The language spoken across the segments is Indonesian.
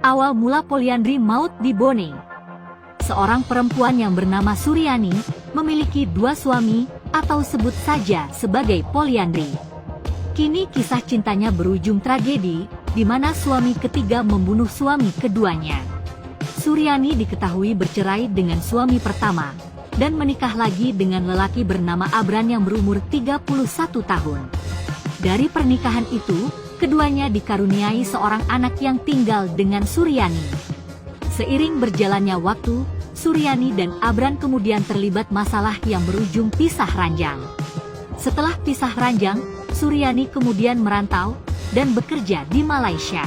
awal mula poliandri maut di Bone. Seorang perempuan yang bernama Suryani memiliki 2 suami atau sebut saja sebagai poliandri. Kini kisah cintanya berujung tragedi, di mana suami ketiga membunuh suami keduanya. Suryani diketahui bercerai dengan suami pertama, dan menikah lagi dengan lelaki bernama Abran yang berumur 31 tahun. Dari pernikahan itu, keduanya dikaruniai seorang anak yang tinggal dengan Suryani. Seiring berjalannya waktu, Suryani dan Abran kemudian terlibat masalah yang berujung pisah ranjang. Setelah pisah ranjang, Suryani kemudian merantau dan bekerja di Malaysia.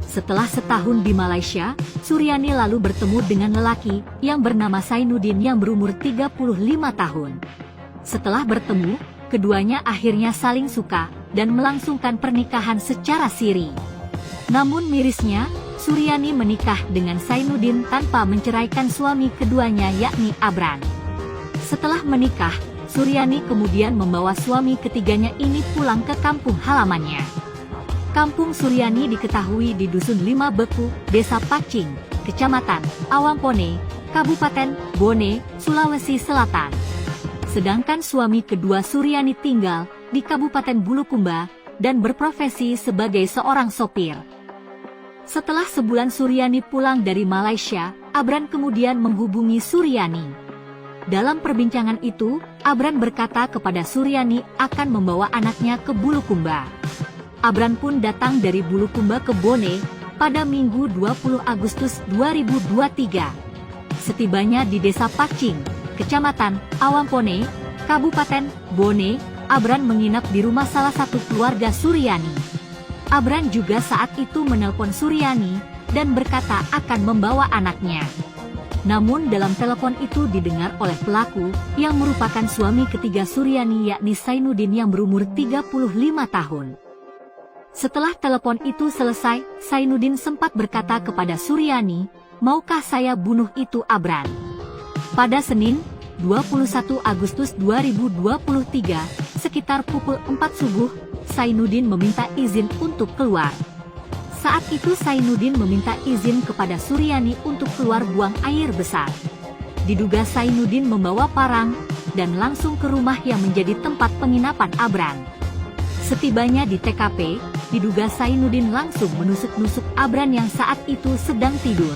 Setelah setahun di Malaysia, Suryani lalu bertemu dengan lelaki yang bernama Sainuddin yang berumur 35 tahun. Setelah bertemu, keduanya akhirnya saling suka dan melangsungkan pernikahan secara siri. Namun mirisnya, Suryani menikah dengan Sainuddin tanpa menceraikan suami keduanya yakni Abran. Setelah menikah, Suryani kemudian membawa suami ketiganya ini pulang ke kampung halamannya. Kampung Suryani diketahui di Dusun 5 Beku, Desa Pacing, Kecamatan Awangpone, Kabupaten Bone, Sulawesi Selatan. Sedangkan suami kedua Suryani tinggal di Kabupaten Bulukumba dan berprofesi sebagai seorang sopir. Setelah sebulan Suryani pulang dari Malaysia, Abran kemudian menghubungi Suryani. Dalam perbincangan itu, Abran berkata kepada Suryani akan membawa anaknya ke Bulukumba. Abran pun datang dari Bulukumba ke Bone pada Minggu 20 Agustus 2023. Setibanya di Desa Pacing, Kecamatan Awangpone, Kabupaten Bone, Abran menginap di rumah salah satu keluarga Suryani. Abran juga saat itu menelpon Suryani dan berkata akan membawa anaknya. Namun dalam telepon itu didengar oleh pelaku yang merupakan suami ketiga Suryani yakni Sainuddin yang berumur 35 tahun. Setelah telepon itu selesai, Sainuddin sempat berkata kepada Suryani, "Maukah saya bunuh itu Abran?" Pada Senin, 21 Agustus 2023, sekitar pukul 4 subuh, Sainuddin meminta izin untuk keluar. Saat itu Sainuddin meminta izin kepada Suryani untuk keluar buang air besar. Diduga Sainuddin membawa parang dan langsung ke rumah yang menjadi tempat penginapan Abran. Setibanya di TKP, diduga Sainuddin langsung menusuk-nusuk Abran yang saat itu sedang tidur.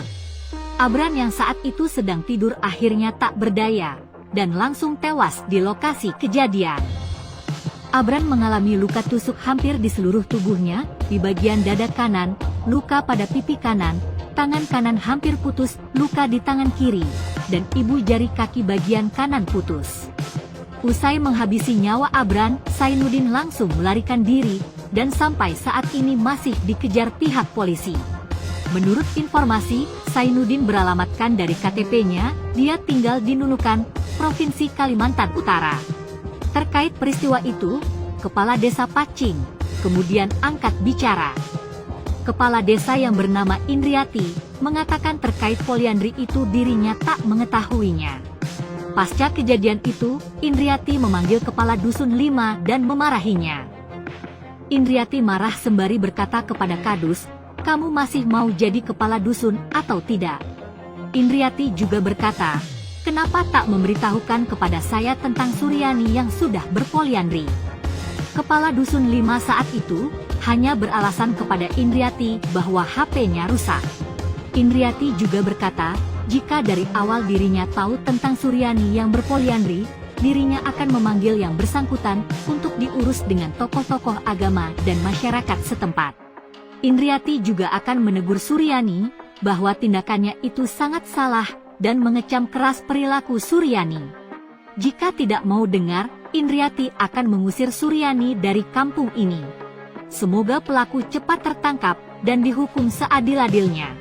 Abran yang saat itu sedang tidur akhirnya tak berdaya dan langsung tewas di lokasi kejadian. Abran mengalami luka tusuk hampir di seluruh tubuhnya, di bagian dada kanan, luka pada pipi kanan, tangan kanan hampir putus, luka di tangan kiri, dan ibu jari kaki bagian kanan putus. Usai menghabisi nyawa Abran, Sainuddin langsung melarikan diri, dan sampai saat ini masih dikejar pihak polisi. Menurut informasi, Sainuddin beralamatkan dari KTP-nya, dia tinggal di Nunukan, Provinsi Kalimantan Utara. Terkait peristiwa itu, Kepala Desa Pacing kemudian angkat bicara. Kepala desa yang bernama Indriati mengatakan terkait poliandri itu dirinya tak mengetahuinya. Pasca kejadian itu, Indriati memanggil Kepala Dusun 5 dan memarahinya. Indriati marah sembari berkata kepada Kadus, "Kamu masih mau jadi kepala dusun atau tidak?" Indriati juga berkata, "Kenapa tak memberitahukan kepada saya tentang Suryani yang sudah berpoliandri?" Kepala Dusun 5 saat itu hanya beralasan kepada Indriati bahwa HP-nya rusak. Indriati juga berkata, jika dari awal dirinya tahu tentang Suryani yang berpoliandri, dirinya akan memanggil yang bersangkutan untuk diurus dengan tokoh-tokoh agama dan masyarakat setempat. Indriati juga akan menegur Suryani bahwa tindakannya itu sangat salah dan mengecam keras perilaku Suryani. Jika tidak mau dengar, Indriati akan mengusir Suryani dari kampung ini. Semoga pelaku cepat tertangkap dan dihukum seadil-adilnya.